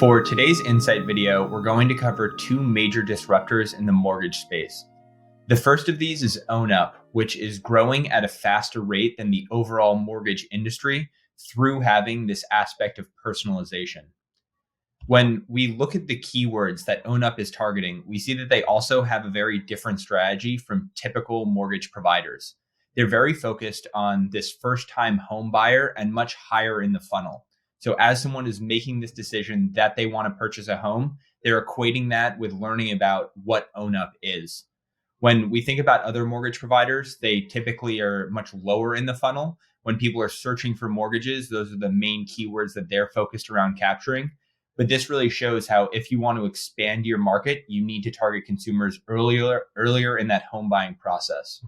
For today's Insight video, we're going to cover two major disruptors in the mortgage space. The first of these is OwnUp, which is growing at a faster rate than the overall mortgage industry through having this aspect of personalization. When we look at the keywords that OwnUp is targeting, we see that they also have a very different strategy from typical mortgage providers. They're very focused on this first-time home buyer and much higher in the funnel. So as someone is making this decision that they want to purchase a home, they're equating that with learning about what OwnUp is. When we think about other mortgage providers, they typically are much lower in the funnel. When people are searching for mortgages, those are the main keywords that they're focused around capturing. But this really shows how if you want to expand your market, you need to target consumers earlier in that home buying process.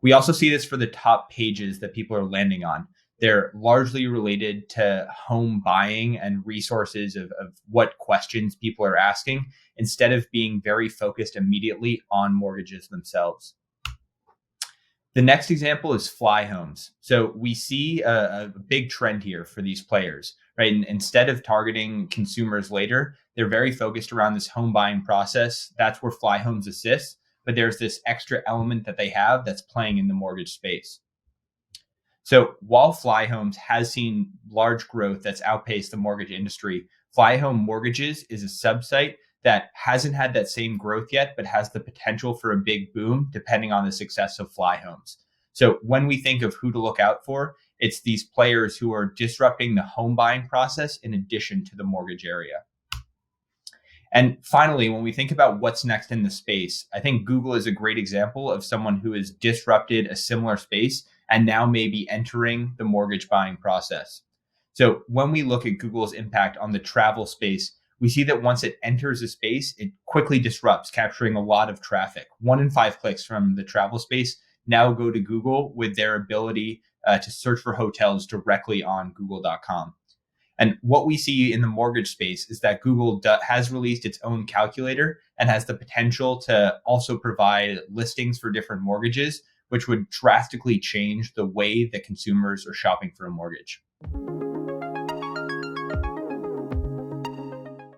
We also see this for the top pages that people are landing on. They're largely related to home buying and resources of what questions people are asking, instead of being very focused immediately on mortgages themselves. The next example is fly homes. So we see a big trend here for these players, right? And instead of targeting consumers later, they're very focused around this home buying process. That's where fly homes assist, but there's this extra element that they have that's playing in the mortgage space. So while Fly Homes has seen large growth that's outpaced the mortgage industry, Fly Home Mortgages is a subsite that hasn't had that same growth yet, but has the potential for a big boom depending on the success of Fly Homes. So when we think of who to look out for, it's these players who are disrupting the home buying process in addition to the mortgage area. And finally, when we think about what's next in the space, I think Google is a great example of someone who has disrupted a similar space and now may be entering the mortgage buying process. So when we look at Google's impact on the travel space, we see that once it enters a space, it quickly disrupts, capturing a lot of traffic. 1 in 5 clicks from the travel space now go to Google with their ability to search for hotels directly on google.com. And what we see in the mortgage space is that Google has released its own calculator and has the potential to also provide listings for different mortgages, which would drastically change the way that consumers are shopping for a mortgage.